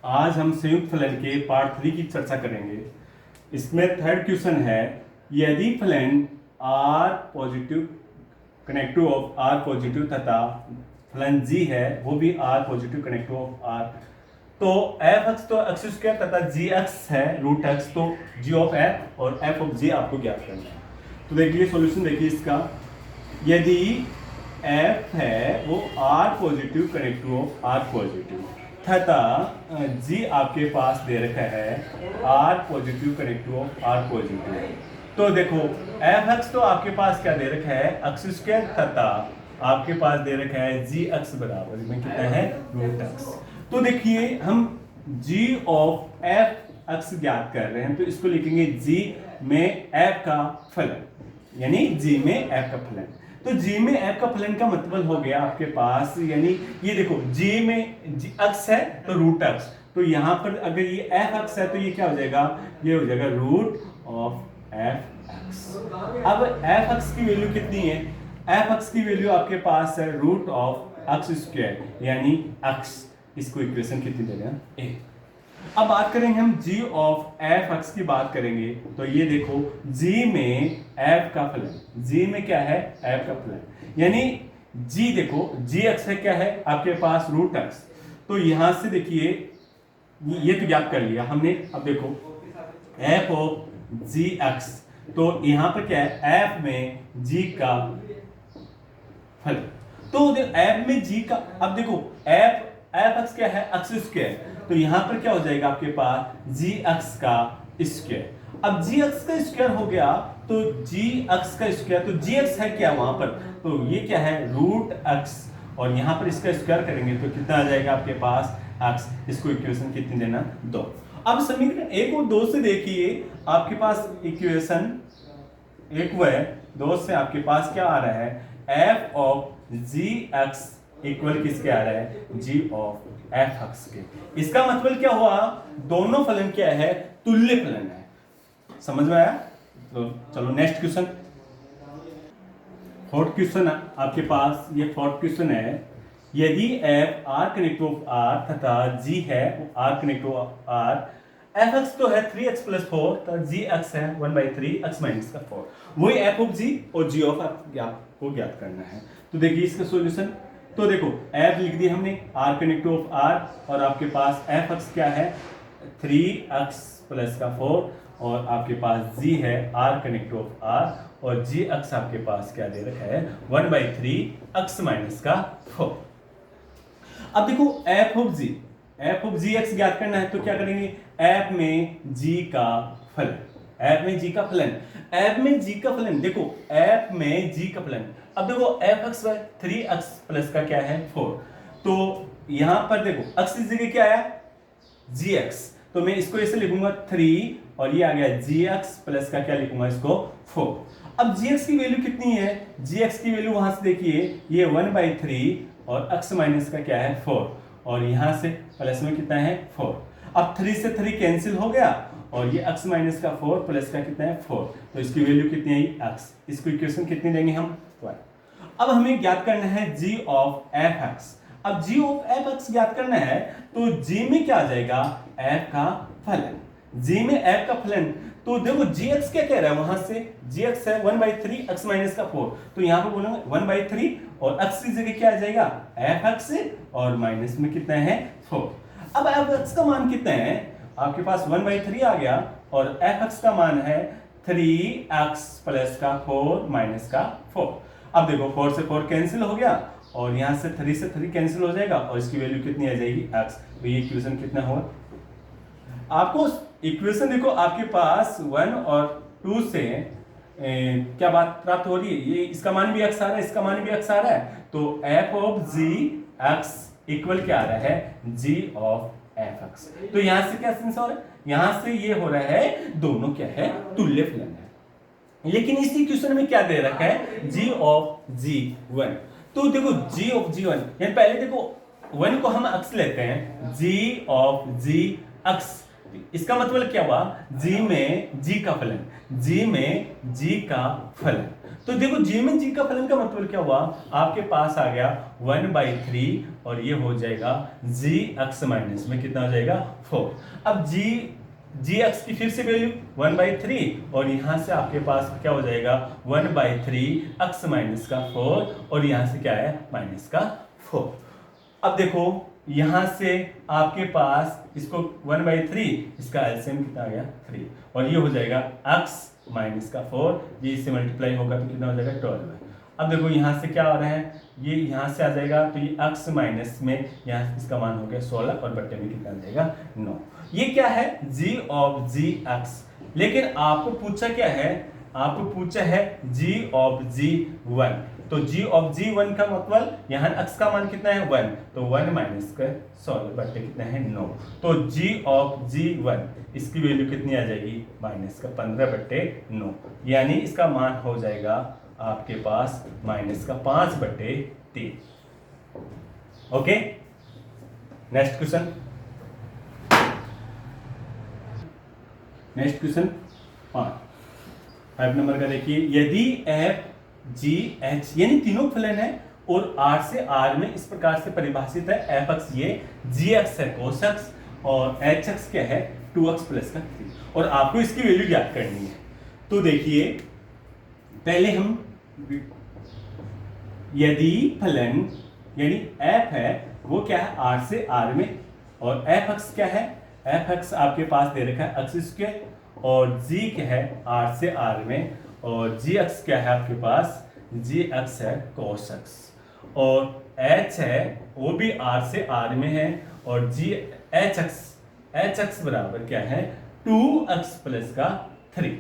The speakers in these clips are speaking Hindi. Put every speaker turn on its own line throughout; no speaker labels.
आज हम संयुक्त फलन के पार्ट 3 की चर्चा करेंगे। इसमें थर्ड क्वेश्चन है, यदि फलन R positive connective of R positive तथा फलन जी है वो भी R positive connective of R, तो एफ एक्स तो एक्स स्क्वायर तथा जी एक्स है रूट एक्स, तो जी ऑफ एफ और एफ ऑफ जी आपको ज्ञात करना है। तो देखिए सॉल्यूशन देखिए इसका, यदि एफ है वो R positive connective of R positive तथा जी आपके पास दे रखा है R positive connective of R positive, तो देखो एफ एक्स तो आपके पास क्या दे रखा है एक्स स्क्वायर तथा आपके पास दे रखा है जी एक्स बराबर में कितना है रूट एक्स। तो देखिए हम जी ऑफ एफ एक्स ज्ञात कर रहे हैं, तो इसको लिखेंगे जी में एफ का फलन, यानी जी में एफ का फलन। तो जी में एफ का फलन का मतलब हो गया आपके पास, यानी ये देखो जी में जी एक्स है तो रूट एक्स, तो यहां पर अगर ये एफ एक्स है तो ये क्या हो जाएगा, ये हो जाएगा रूट ऑफ एफ एक्स। अब एफ एक्स की वैल्यू कितनी है, एफ एक्स की वैल्यू आपके पास है रूट ऑफ एक्स स्क्वायर यानी एक्स, इसको इक्वेशन कितनी दे रहे हैं ए। अब बात करेंगे हम g ऑफ एफ एक्स की बात करेंगे, तो ये देखो g में f का फलन, g में क्या है f का फलन, यानी g देखो g x है क्या है आपके पास रूट x, तो यहां से देखिए ये तो ज्ञात कर लिया हमने। अब देखो f ऑफ जी एक्स, तो यहां पर क्या है f में g का फलन, तो f में g का, अब देखो f एक्स क्या है एक्स स्क्वायर, तो यहां पर क्या हो जाएगा आपके पास जी एक्स का स्क्वायर। अब जी एक्स का स्क्वायर हो गया तो जी एक्स का स्क्वायर, तो जी एक्स है क्या वहां पर, तो ये क्या है रूट एक्स, और यहां पर इसका स्क्वायर करेंगे तो कितना आ जाएगा आपके पास एक्स। इसको इक्वेशन कितनी देना 2। अब समीकरण 1 और 2 से देखिए आपके पास इक्वेशन 1 व 2 से आपके पास क्या आ रहा है F of G X equal किसके आ रहा है जी ऑफ एफ एक्स के। इसका मतलब क्या हुआ, दोनों फलन क्या है तुल्य फलन है। समझ में आया? तो चलो नेक्स्ट क्वेश्चन, फोर्थ क्वेश्चन आपके पास, ये फोर्थ क्वेश्चन है, यदि F R connective of R तथा जी है R connective of R, F X तो है 3x + 4 तो जी एक्स है 1/3 x - 4, वही एफ ऑफ जी और जी ऑफ एफ को ज्ञात करना है। तो देखिए इसका सॉल्यूशन, तो देखो f लिख दिया हमने r कनेक्टिव ऑफ r, और आपके पास f x क्या है 3x + 4, और आपके पास g है r कनेक्टिव ऑफ r, और g x आपके पास क्या दे रखा है 1/3 x - 4। अब देखो f ऑफ g x ज्ञात करना है, तो क्या करेंगे f में g का फलन, f में g का फलन, f में g का फलन, देखो f में g का फलन। अब देखो F x bye 3x plus का क्या है 4, तो यहां पर देखो x की जगह क्या आया gx, तो मैं इसको ऐसे लिखूंगा 3 और ये आ गया gx प्लस का क्या लिखूंगा इसको 4। अब gx की वैल्यू कितनी है, gx की वैल्यू वहां से देखिए ये 1/3 और x माइनस का क्या है 4, और यहां से प्लस में कितना है 4। अब 3 से 3 कैंसिल हो गया, और ये x माइनस का 4 प्लस का कितना है 4, तो इसकी वैल्यू कितनी आई x। इसको इक्वेशन कितनी देंगे हम 1। अब हमें ज्ञात करना है g ऑफ एफ एक्स। अब g ऑफ एफ एक्स ज्ञात करना है, तो g में क्या आ जाएगा f का फलन, g में f का फलन, तो देखो gx क्या कह रहा है वहां से, gx है 1/3 x - 4, तो यहां पर बोलेंगे 1/3 और x की जगह क्या आ जाएगा एफ एक्स, और माइनस में कितना है 4। अब एफ एक्स का मान कितना है आपके पास 1/3 आ गया, और एफ एक्स का मान है 3x + 4 - 4। अब देखो 4 से 4 कैंसिल हो गया, और यहां से 3 से 3 कैंसिल हो जाएगा, और इसकी वैल्यू कितनी आ जाएगी x। तो ये इक्वेशन कितना होगा, आपको इक्वेशन देखो आपके पास 1 और 2 से क्या बात प्राप्त हो रही है, ये इसका मान भी x आ रहा है, इसका मान भी x आ रहा है, तो f of g x equal क्या आ रहा है g ऑफ एफ एक्स। तो यहां से क्या सेंस हो रहा है, यहां से ये हो रहा है दोनों क्या है तुल्य फलन है। लेकिन इस इक्वेशन में क्या दे रखा है g ऑफ g1, तो देखो g ऑफ g1, यानी पहले देखो 1 को हम x लेते हैं, g ऑफ g x इसका मतलब क्या हुआ, g में g का फलन, g में g का फलन। तो देखो g में g का फलन का मतलब क्या हुआ, आपके पास आ गया 1/3 और ये हो जाएगा g x माइनस में कितना हो जाएगा 4। अब g x की फिर से वैल्यू 1/3 और यहां से आपके पास क्या हो जाएगा 1/3 x माइनस का 4 और यहां से क्या है माइनस का 4। अब देखो यहां से आपके पास इसको 1/3, इसका एलसीएम कितना आ गया 3 और ये हो जाएगा x माइनस का 4, ये इससे मल्टीप्लाई होगा तो कितना हो जाएगा 12। अब देखो यहाँ से क्या आ रहा है, ये यहाँ से आ जाएगा तो ये x माइनस में यहाँ इसका मान हो गया 16 और बट्टे में कितना आ जाएगा 9। ये क्या है g ऑफ gx, लेकिन आपको पूछा क्या है, आपको पूछा है g ऑफ g1। तो g ऑफ g1 का मतलब यहाँ x का मान कितना है 1, तो 1 माइनस का 16 बट्टे कितना है 9। तो g ऑफ g1 इसकी वैल्यू कितनी आ जाएगी माइनस का 15/9, यानी इसका मान हो जाएगा आपके पास माइनस का 5/3। Okay, next question. Next question 5 number का देखिए, यदि f g h यानी तीनों फलन है और r से r में इस प्रकार से परिभाषित है, f(x) ये gx है cos x और hx क्या है 2x प्लस का 3 और आपको इसकी वैल्यू ज्ञात करनी है। तो देखिए पहले हम यदि फलन यानी f है वो क्या है r से r में और f(x) क्या है, f(x) आपके पास दे रखा है x² और g क्या है r से r में और gx क्या है आपके पास gx है cos x और h है वो भी r से r में है और hx बराबर क्या है 2x प्लस का 3।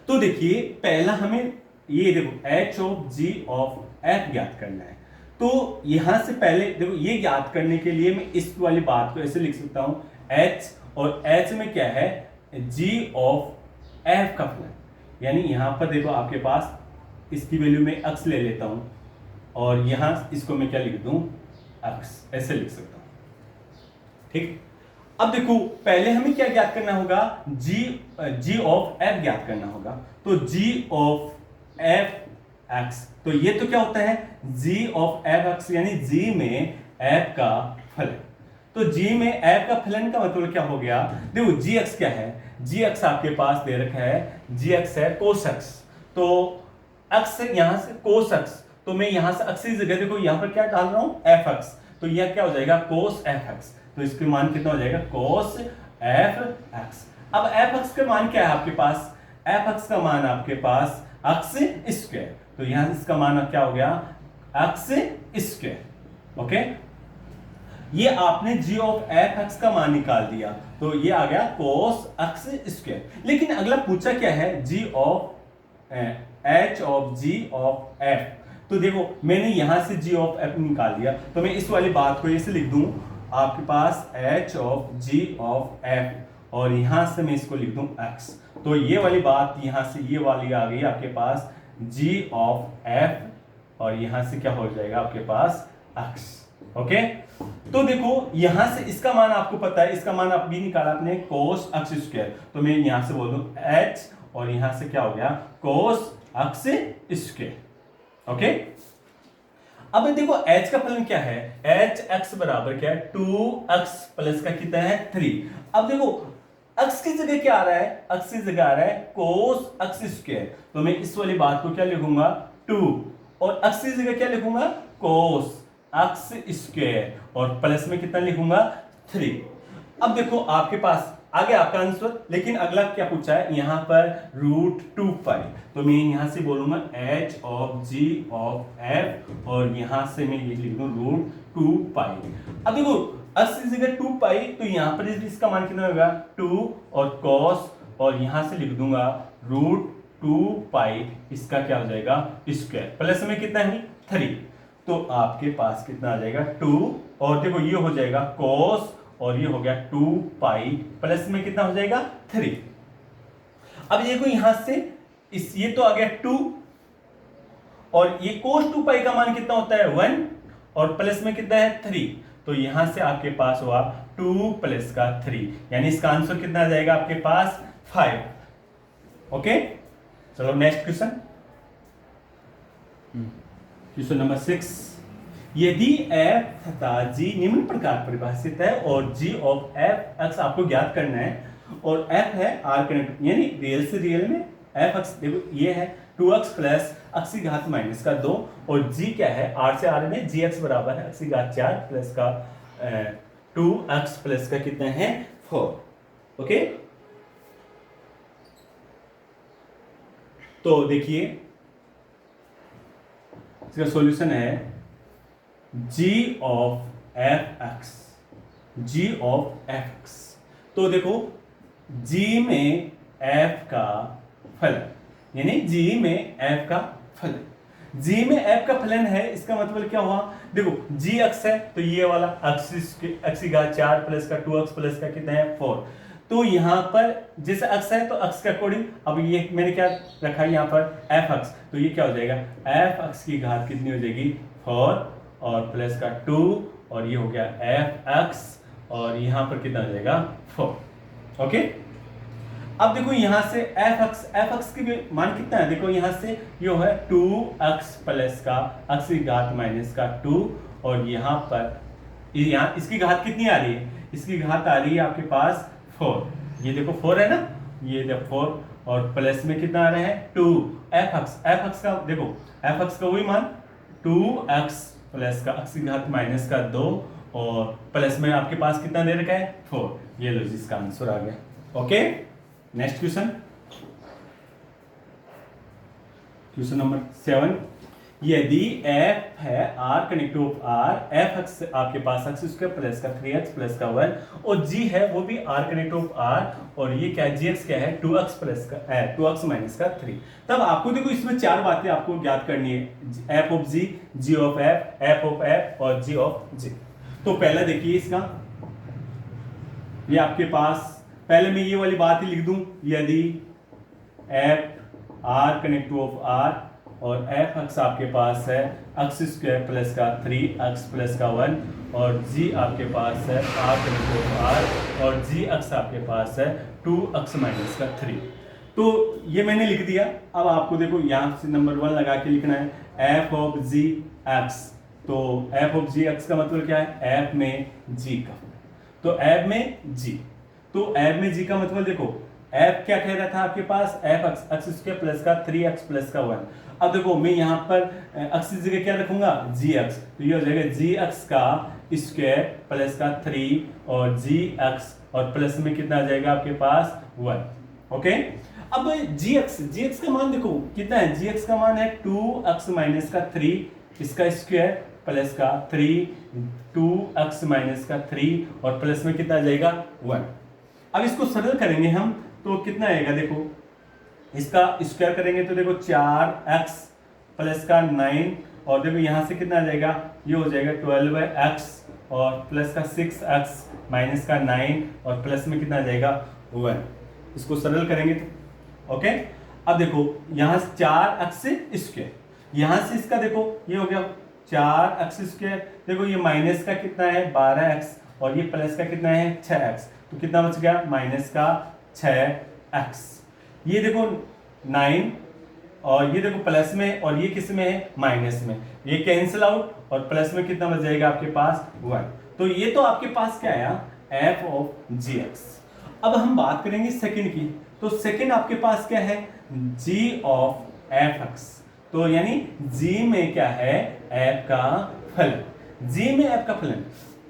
तो देखिए पहला हमें ये देखो h of g of f ज्ञात करना है। तो यहां से पहले देखो ये ज्ञात करने के लिए मैं इस वाली बात को ऐसे लिख सकता हूं, h और h में क्या है g ऑफ f का फलन, यानी यहां पर देखो आपके पास इसकी वैल्यू में x ले लेता हूं और यहां इसको मैं क्या लिख दूं x, ऐसे लिख सकता हूं। ठीक, अब देखो पहले हमें क्या ज्ञात करना होगा, g ऑफ f ज्ञात करना होगा। तो g ऑफ f x, तो ये तो क्या होता है g ऑफ f x यानी g में f का फलन। तो g में f का फलन का मतलब क्या हो गया, देखो gx क्या है, gx आपके पास दे रखा है gx है cos x, तो x यहां से cos x, तो मैं यहां से x की जगह देखो यहां पर क्या डाल रहा हूं fx, तो यह क्या हो जाएगा cos fx, तो इसके मान कितना हो जाएगा cos fx। अब fx का मान क्या है आपके पास, fx का मान आपके पास x², तो यहां से इसका मान क्या हो गया x²। ओके, ये आपने g ऑफ fx का मान निकाल दिया तो ये आ गया cos x²। लेकिन अगला पूछा क्या है g of h of g of f, तो देखो मैंने यहां से g ऑफ f निकाल दिया तो मैं इस वाली बात को ऐसे लिख दूं आपके पास h of g of f और यहां से मैं इसको लिख दूं x, तो ये वाली बात यहां से ये वाली आ गई आपके पास g ऑफ f और यहां से क्या हो जाएगा आपके पास x। ओके, तो देखो यहां से इसका मान आपको पता है, इसका मान आप भी निकाला आपने cos x², तो मैं यहां से बोल दूं h और यहां से क्या हो गया cos x²। ओके, अब देखो h का फलन क्या है, hx बराबर क्या है 2x प्लस का कितना है 3। अब देखो x की जगह क्या आ रहा है, x की जगह आ रहा है cos x², तो मैं इस वाली बात को क्या लिखूंगा 2 और x की जगह क्या लिखूंगा cos x² और प्लस में कितना लिखूंगा 3। अब देखो आपके पास आ गया आपका आंसर, लेकिन अगला क्या पूछा है यहाँ पर √2π, तो मैं यहां से बोलूंगा h of g of f और यहां से मैं ये लिख दूं √2π। अब देखो x की जगह 2π, तो यहां पर इसका मान कितना होगा 2 और cos और यहां से लिख दूंगा √2π, इसका क्या हो जाएगा स्क्वायर, प्लस में कितना है 3, तो आपके पास कितना आ जाएगा 2 और देखो ये हो जाएगा cos और ये हो गया 2π प्लस में कितना हो जाएगा 3। अब देखो यहां से ये तो आ गया 2 और ये cos 2π का मान कितना होता है 1 और प्लस में कितना है 3, तो यहां से आपके पास हुआ 2 प्लस का 3, यानी इसका आंसर कितना आ जाएगा आपके पास 5। ओके, चलो नेक्स्ट क्वेश्चन, क्वेश्चन नंबर 6। यदि f तथा g निम्न प्रकार परिभाषित है और g ऑफ f x आपको ज्ञात करना है, और f है r कनेक्ट, यानी रियल से रियल में f x देखो ये है 2x प्लस x की घात माइनस का 2, और g क्या है r से r में gx बराबर है x की घात 4 प्लस का 2x प्लस का कितना है 4। ओके, तो देखिए इसका सॉल्यूशन है g of f(x), g of f(x). तो देखो g में f का फलन, यानी g में f का फलन, g में f का फलन है, इसका मतलब क्या हुआ, देखो g x है तो ये वाला x की घात 4 प्लस का 2x प्लस का कितना है 4। तो यहाँ पर जैसे x है तो x के अकॉर्डिंग, अब ये मैंने क्या रखा है यहाँ पर f(x), तो ये क्या हो जाएगा f(x) की घात कितनी हो जाएगी 4 और प्लस का 2, और ये हो गया f(x), और यहाँ पर कितना हो जाएगा 4। ओके, अब देखो यहाँ से f(x) की भी मान कितना है, देखो यहाँ से ये है 2x प्लस का x की घात माइनस का 2, और यहाँ पर यहाँ इसकी घात कितनी आ रही है, इसकी घात आ रही है आपके पास 4, ये देखो 4 है ना, ये देखो 4, और प्लस में कितना आ रहा है 2 f(x) का देखो f(x) का वही मान 2x प्लस का x की घात माइनस का 2, और प्लस में आपके पास कितना दे रखा है 4। ये लो जी, इसका आंसर आ गया। Okay, next question, question number 7। यदि f है r connective of r, f(x) आपके पास x² प्लस का 3x प्लस का 1, और g है वो भी r कनेक्टिव ऑफ r, और ये क्या है gx क्या है 2x प्लस का 2x माइनस का 3। तब आपको देखो इसमें 4 बातें आपको ज्ञात करनी है, f of g, g of f of f और g ऑफ g। तो पहला देखिए इसका, ये आपके पास पहले मैं ये वाली बात ही लिख दूं, यदि f r connective of r और f(x) आपके पास है x² प्लस का 3x प्लस का 1, और g आपके पास है r कनेक्टिव ऑफ r, और gx आपके पास है 2x माइनस का 3। तो ये मैंने लिख दिया। अब आपको देखो यहाँ से नंबर 1 लगा के लिखना है f ऑफ g x। तो f ऑफ g x का मतलब क्या है, f में g का, तो f में g, तो f में g का मतलब देखो f क्या कह रहा था आपके पास f(x) x² प्लस का 3x प्लस का 1। अब देखो मैं यहाँ पर x की जगह क्या रखूंगा gx, तो ये हो जाएगा gx का स्क्वायर प्लस का 3 और gx, और प्लस में कितना आ जाएगा आपके पास 1। ओके, अब gx का मान देखो कितना है, gx का मान है 2x माइनस का 3 इसका स्क्वायर प्लस का 3 2x माइनस का 3, और प्लस में कितना आ जाएगा 1। अब इसको सरल करेंगे हम तो कितना आएगा, देखो इसका स्क्वायर करेंगे तो देखो 4x प्लस का 9, और देखो यहाँ से कितना आ जाएगा, ये हो जाएगा 12x और प्लस का 6x माइनस का 9, और प्लस में कितना आ जाएगा 1। इसको सरल करेंगे तो ओके। अब देखो यहाँ से 4x स्क्वायर, यहाँ से इसका देखो ये हो गया 4x स्क्वायर, देखो ये माइनस का कितना है 12x, और ये प्लस का कितना है 6x, तो कितना बच गया माइनस का 6x। ये देखो 9, और ये देखो प्लस में, और ये किस में है माइनस में, ये कैंसिल आउट, और प्लस में कितना बच जाएगा आपके पास 1। तो ये तो आपके पास क्या आया f ऑफ gx। अब हम बात करेंगे सेकंड की, तो सेकंड आपके पास क्या है g ऑफ f(x), तो यानी g में क्या है f का फलन, g में f का फलन।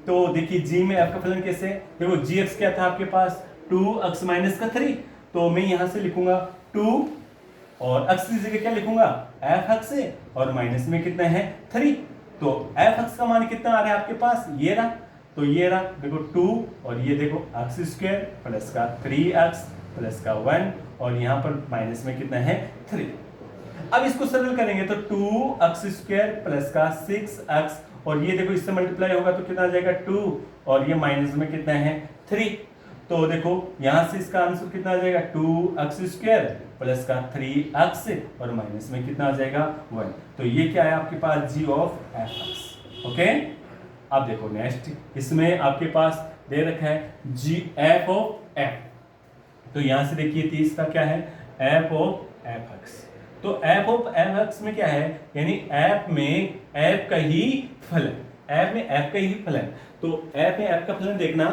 तो देखिए g में f का फलन कैसे, देखो gx क्या था आपके पास 2x माइनस का 3, तो मैं यहां से लिखूंगा 2 और x की जगह क्या लिखूंगा f(x) से, और माइनस में कितना है 3, तो f(x) का मान कितना आ रहा है आपके पास, ये रहा, तो ये रहा देखो 2, और ये देखो x² प्लस का 3x प्लस का 1, और यहाँ पर माइनस में कितना है 3। अब इसको सरल करेंगे तो 2x² प्लस का 6x, और ये देखो इससे मल्टीप्लाई होगा तो कितना आ जाएगा 2, और ये माइनस में कितना है 3। तो देखो यहां से इसका आंसर कितना आ जाएगा 2x² प्लस का 3x, और माइनस में कितना आ जाएगा 1। तो ये क्या है आपके पास g ऑफ f(x). ओके, अब देखो नेक्स्ट, इसमें आपके पास दे रखा है जी एफ ऑफ एफ, तो यहां से देखिए 30 का क्या है एफ ऑफ एफ एक्स। तो एफ ऑफ एफ एक्स में क्या है, यानी एफ में एफ का ही फलन, एफ में एफ का ही फलन। तो एफ में एफ का फलन देखना,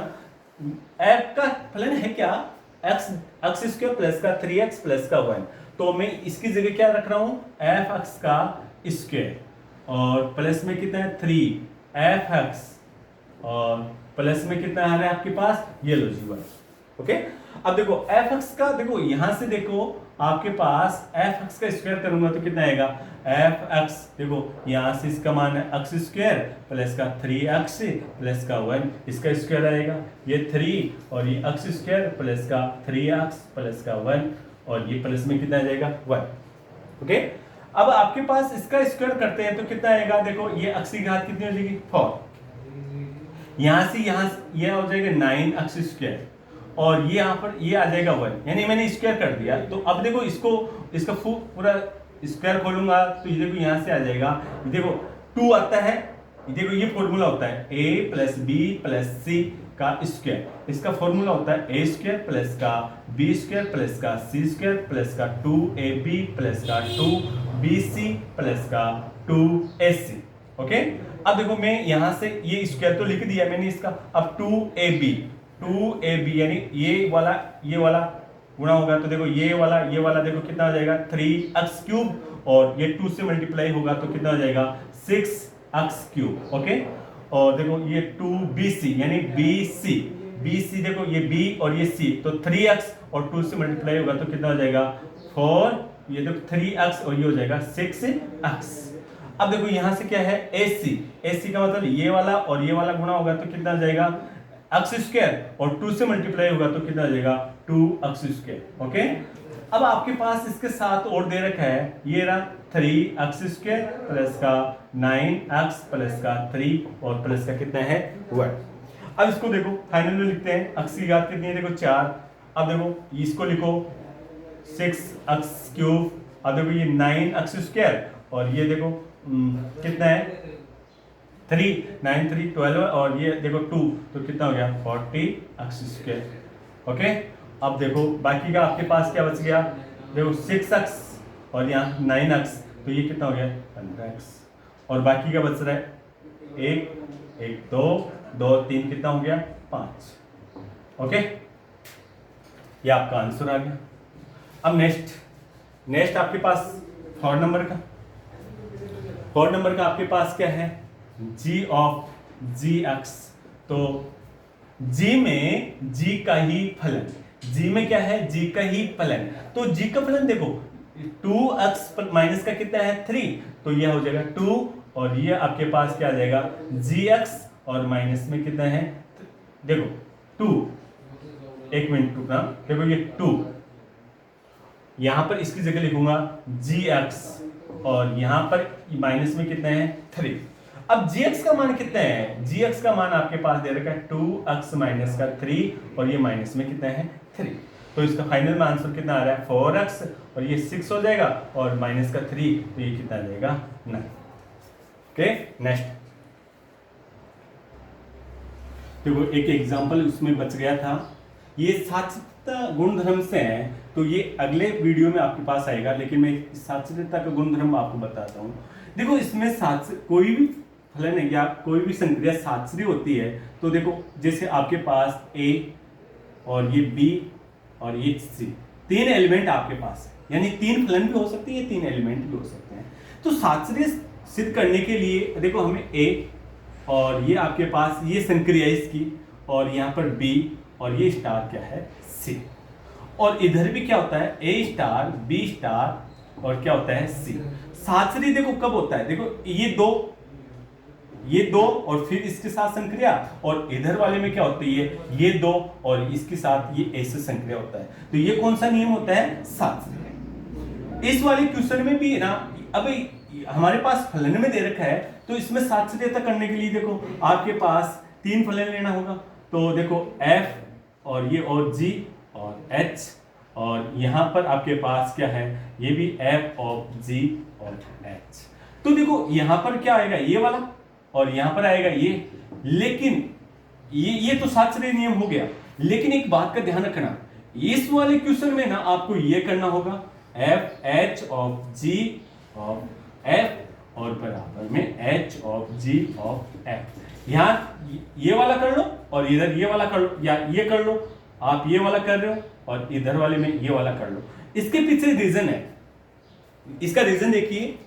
एफ का फलन है क्या, एक्स एक्स स्क्वायर प्लस का 3x प्लस का 1। तो मैं इसकी जगह क्या रख रहा हूं, एफ एक्स का स्क्वायर और प्लस में कितना है 3 एफ एक्स और प्लस में कितना आ रहा है आपके पास ये लो जी 1। ओके, अब देखो एफ एक्स का, देखो यहां से देखो आपके पास एफ एक्स का स्क्वायर करूंगा तो कितना आएगा एफ एक्स, देखो यहां से इसका मान है एक्स स्क्वायर प्लस का 3x प्लस का 1, इसका स्क्वायर आएगा ये 3 और ये एक्स स्क्वायर प्लस का 3x प्लस का 1 और ये प्लस में कितना आ जाएगा 1। ओके, अब आपके पास इसका स्क्वायर करते हैं तो कितना आएगा, देखो ये एक्स की घात कितनी हो जाएगी 4, यहां से ये हो जाएगा 9x स्क्वायर और ये यहाँ पर ये आ जाएगा 1, यानी मैंने स्क्वायर कर दिया। तो अब देखो इसका पूरा स्क्वायर खोलूंगा तो ये देखो यहाँ से आ जाएगा, ये देखो 2 आता है, ये देखो ये फॉर्मूला होता है a प्लस बी प्लस सी का स्क्वायर, इसका फॉर्मूला होता है a स्क्वायर प्लस का b स्क्वायर प्लस का c स्क्वायर प्लस का 2ab प्लस का 2bc प्लस का 2ac। ओके, अब देखो मैं यहाँ से ये स्क्वायर तो लिख दिया मैंने इसका, अब 2ab यानी ये वाला गुणा होगा तो देखो ये वाला देखो कितना हो जाएगा 3x क्यूब और ये 2 से मल्टीप्लाई होगा तो कितना हो जाएगा 6x क्यूब। ओके, और देखो ये 2bc यानी bc देखो ये b और ये c तो 3x और 2 से मल्टीप्लाई होगा तो कितना हो जाएगा 4, ये देखो 3x और ये हो जाएगा 6x। अब देखो यहां से क्या है ac का मतलब ये वाला और ये वाला गुणा होगा तो कितना हो जाएगा एक्स स्क्वायर और 2 से मल्टीप्लाई होगा तो कितना आ जाएगा 2x स्क्वायर। ओके, अब आपके पास इसके साथ और दे रखा है ये रहा 3x स्क्वायर प्लस का 9x प्लस का 3 और प्लस का कितना है 1। अब इसको देखो फाइनल में लिखते हैं, x की घात कितनी है देखो 4, अब देखो इसको लिखो 6x क्यूब, अब देखो ये 9x स्क्वायर और ये देखो कितना है 3 9 3 12 और ये देखो 2 तो कितना हो गया 40x स्क्वायर। ओके, अब देखो बाकी का आपके पास क्या बच गया, देखो 6x और यहाँ 9x तो ये कितना हो गया 15x और बाकी का बच रहा है 1 2 2 3 कितना हो गया 5। ओके, ये आपका आंसर आ गया। अब नेक्स्ट आपके पास 4 नंबर का आपके पास क्या है g ऑफ gx। तो g में g का ही फलन, g में क्या है g का ही फलन, तो g का फलन देखो 2x माइनस का कितना है 3 तो ये हो जाएगा 2 और ये आपके पास क्या आ जाएगा gx और माइनस में कितना है देखो 2, एक मिनट रुकना, देखो ये 2 यहां पर इसकी जगह लिखूंगा gx और यहां पर माइनस में कितना है 3। अब gx का मान कितना है, gx का मान आपके पास दे रखा है 2x माइनस का 3 और ये माइनस में कितना है 3, तो इसका फाइनल में आंसर कितना आ रहा है 4x और ये 6 हो जाएगा और माइनस का 3 तो ये कितना आ जाएगा 9। ओके, नेक्स्ट देखो एक एग्जांपल उसमें बच गया था, ये साक्षरता गुणधर्म से है तो ये अगले वीडियो में आपके पास आएगा, लेकिन मैं साक्षरता का गुणधर्म आपको बताता हूँ। देखो इसमें कोई भी फलन है या कोई भी संक्रिया साक्षरी होती है तो देखो जैसे आपके पास a और ये b और ये c 3 एलिमेंट आपके पास है, यानी 3 फलन भी हो सकती है 3 एलिमेंट भी हो सकते हैं। तो साक्षरी सिद्ध करने के लिए देखो हमें a और ये आपके पास ये संक्रिया इसकी और यहाँ पर b और ये स्टार क्या है c, और इधर भी क्या होता है a स्टार b स्टार और क्या होता है c। साक्षरी देखो कब होता है, देखो ये दो और फिर इसके साथ संक्रिया, और इधर वाले में क्या होती है ये 2 और इसके साथ ये ऐसे संक्रिया होता है। तो ये कौन सा नियम होता है साक्षरी। इस वाले क्वेश्चन में भी ना अब हमारे पास फलन में दे रखा है तो इसमें साक्षरीयता करने के लिए देखो आपके पास 3 फलन लेना होगा। तो देखो f और ये और g और h और यहाँ पर आपके पास क्या है ये भी f ऑफ g और h। तो देखो यहाँ पर क्या आएगा ये वाला और यहाँ पर आएगा ये, लेकिन ये तो शास्त्रीय नियम हो गया, लेकिन एक बात का ध्यान रखना, इस वाले क्वेश्चन में ना आपको ये करना होगा F H of G of F और बराबर में H of G of F. यहां ये वाला कर लो और इधर ये वाला कर लो, या ये कर लो, आप ये वाला कर रहे हो और इधर वाले में ये वाला कर लो। इसके पीछे रीजन है, इसका रीजन देखिए,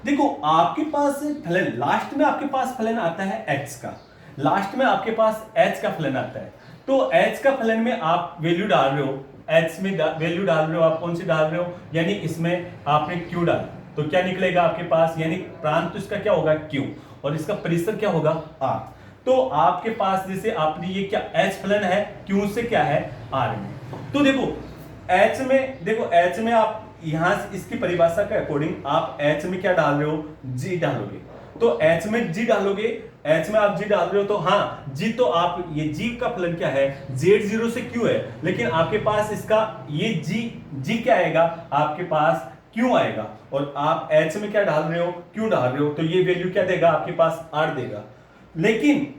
देखो आपके पास फलन, लास्ट में आपके पास फलन आता है x का, लास्ट में आपके पास h का फलन आता है। तो h का फलन में आप वैल्यू डाल रहे हो, h में वैल्यू डाल रहे हो, आप कौन सी डाल रहे हो, यानी इसमें आपने q डाला, तो क्या निकलेगा आपके पास, यानी प्रांत तो इसका क्या होगा q और इसका परिसर क्या होगा r। तो आपके पास जैसे आपने ये क्या h फलन है, q से क्या है r में। तो देखो h में, देखो h में आप यहां से इसकी परिभाषा के अकॉर्डिंग आप h में क्या डाल रहे हो, g डालोगे। तो h में g डालोगे, h में आप g डाल रहे हो, तो हाँ g, तो आप ये g का फलन क्या है, z0 से q है, लेकिन आपके पास इसका ये g क्या आएगा, आपके पास q आएगा, और आप h में क्या डाल रहे हो, q डाल रहे हो, तो ये वैल्यू क्या देगा आपके पास, r देगा। लेकिन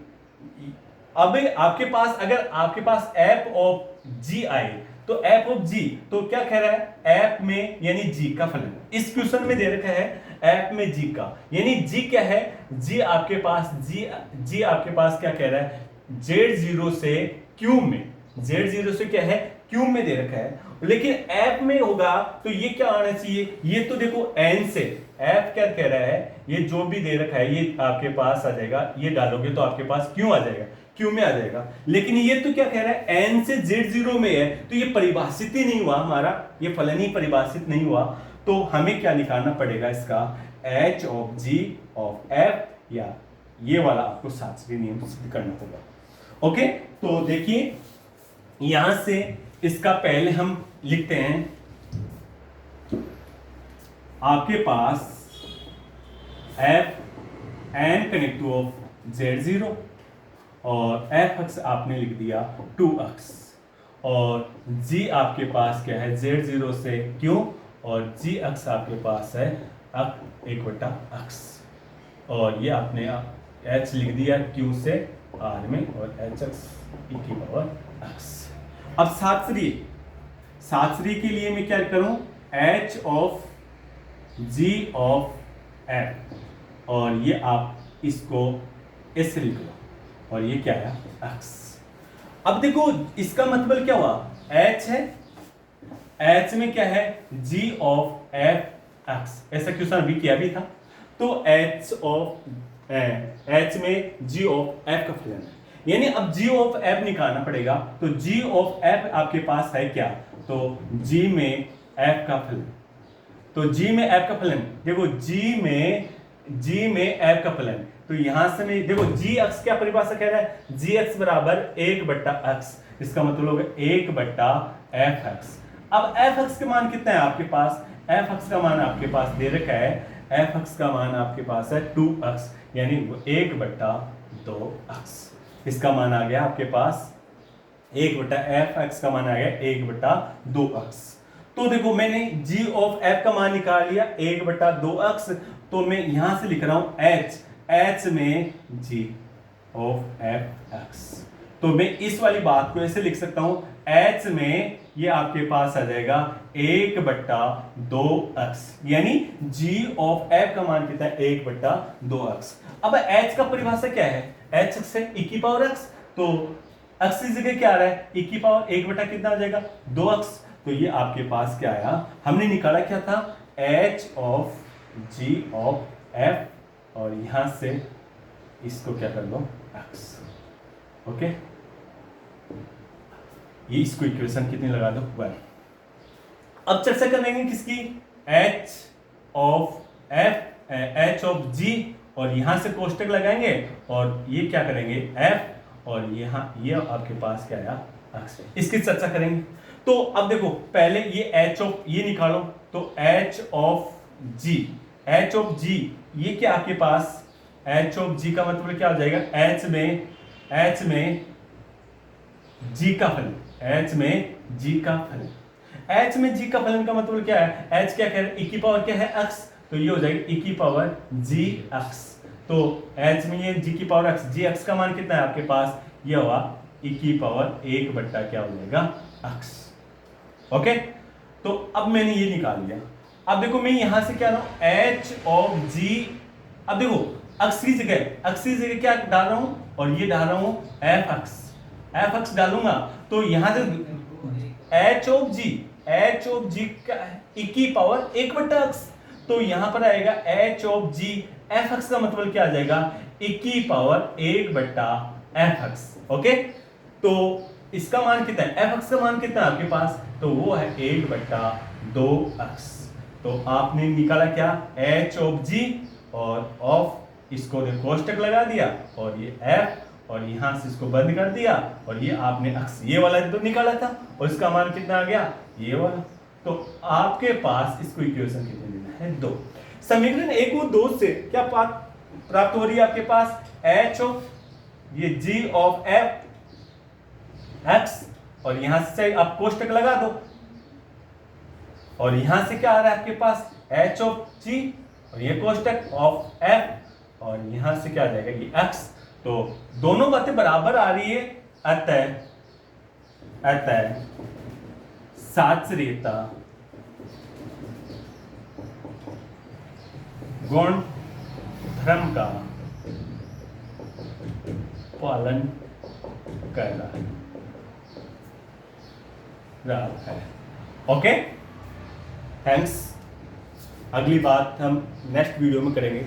अब आपके पास अगर आपके पास f ऑफ g आए, तो f ऑफ g, तो क्या कह रहा है, f में यानी g का फलन, इस क्वेश्चन में दे रखा है f में g का, यानी g क्या है, g आपके पास g आपके पास क्या कह रहा है, z0 से q में, z0 से क्या है q में दे रखा है, लेकिन f में होगा तो ये क्या आना चाहिए, ये तो देखो n से, f क्या कह रहा है, ये जो भी दे रखा है ये आपके पास आ जाएगा, ये डालोगे तो आपके पास q आ जाएगा, q में आ जाएगा। लेकिन ये तो क्या कह रहा है, n से z0 में है, तो ये परिभाषित ही नहीं हुआ हमारा, ये फलन ही परिभाषित नहीं हुआ, तो हमें क्या निकालना पड़ेगा इसका, h of g of f, या ये वाला आपको शास्त्रीय नियम सिद्ध करना होगा। ओके, तो देखिए यहां से इसका पहले हम लिखते हैं, आपके पास f n connective of z0 और f अक्ष आपने लिख दिया 2 अक्ष, और g आपके पास क्या है, z0 से q, और g अक्ष आपके पास है 1 अक्ष, और ये आपने h लिख दिया q से r में, और h अक्ष e की पावर x। अब शास्त्रीय के लिए मैं क्या करूं, h of g of f, और ये आप इसको ऐसे लिख लो, और ये क्या है x। अब देखो इसका मतलब क्या हुआ, h है, h में क्या है, g ऑफ f x, ऐसा क्वेश्चन अभी किया भी था, तो h में g ऑफ f का फलन है, यानी अब g ऑफ f निकालना पड़ेगा, तो g ऑफ f आपके पास है क्या, तो g में f का फलन, तो g में f का फलन, देखो g में f का फलन, तो यहां से मैं देखो g अक्ष क्या परिभाषा कह रहा है, g अक्ष बराबर 1/x, इसका मतलब होगा 1/f(x)। अब f अक्ष का मान कितना है आपके पास, f अक्ष का मान आपके पास दे रखा है, f अक्ष का मान आपके पास है 2x, यानी 1/2x, इसका मान आ गया आपके पास 1/f(x) का मान आ गया 1/2x। तो देखो मैंने g ऑफ f का मान निकाल लिया 1/2x, तो मैं यहां से लिख रहा हूं h में g ऑफ f(x), तो मैं इस वाली बात को ऐसे लिख सकता हूं, h में ये आपके पास आ जाएगा 1/2x, यानी g ऑफ f का मान कितना है 1/2x। अब h का परिभाषा क्या है, h से e की पावर x, तो x की जगह क्या आ रहा है, e की पावर 1 कितना आ जाएगा 2x, तो ये आपके पास क्या आया, हमने निकाला क्या था, h of g of f, और यहां से इसको क्या कर लो x। ओके, ये इसको इक्वेशन कितनी लगा दो 1। अब चर्चा करेंगे किसकी, h ऑफ g, और यहां से कोष्टक लगाएंगे, और ये क्या करेंगे f, और यहाँ ये आपके पास क्या आया x, इसकी चर्चा करेंगे। तो अब देखो पहले ये h ऑफ ये निकालो, तो h ऑफ g ये क्या आपके पास, h ऑफ g का मतलब क्या हो जाएगा, h में g का फलन, h में g का फलन, h में g का फलन का मतलब क्या है, h क्या कह रहे हैं, e की पावर क्या है x, तो ये हो जाएगा e की पावर g x, तो एच में ये जी की पावर एक्स, जी एक्स का मान कितना है आपके पास, ये हुआ ई की पावर 1 बट्टा क्या हो जाएगा एक्स। ओके, तो अब मैंने ये निकाल लिया। अब देखो मैं यहां से क्या रहा हूं, एच ऑफ जी, अब देखो एक्स की जगह क्या डाल रहा हूं, और ये डाल रहा हूं एफ एक्स डालूंगा, तो यहां से एच ऑफ जी का ई की पावर 1 बट्टा एक्स, तो यहां पर आएगा H of G F X का मतलब क्या आ जाएगा, ई की पावर 1 बट्टा एफ एक्स। ओके, तो इसका मान कितना है, एफ एक्स का मान कितना है आपके पास, तो वो है 1 बट्टा 2 एक्स। तो आपने निकाला क्या, एच ऑफ जी और ऑफ, इसको कोष्टक लगा दिया और ये एफ, और यहां से इसको बंद कर दिया, और ये आपने एक्स ये वाला तो निकाला था, और इसका मान कितना आ गया, ये वाला। तो आपके पास इसको इक्वेशन कितने देना है, 2। समीकरण 1 और 2 से क्या प्राप्त हो रही है आपके पास, एच ऑफ ये जी ऑफ एफ एक्स, और यहां से आप कोष्टक लगा दो, और यहां से क्या आ रहा है आपके पास, एच ऑफ जी, और ये कोष्टक ऑफ एफ, और यहां से क्या आ जाएगा ये एक्स। तो दोनों बातें बराबर आ रही है, अतः साचरेता गुण धर्म का पालन कर रहा है। Okay, thanks. अगली बात हम नेक्स्ट वीडियो में करेंगे।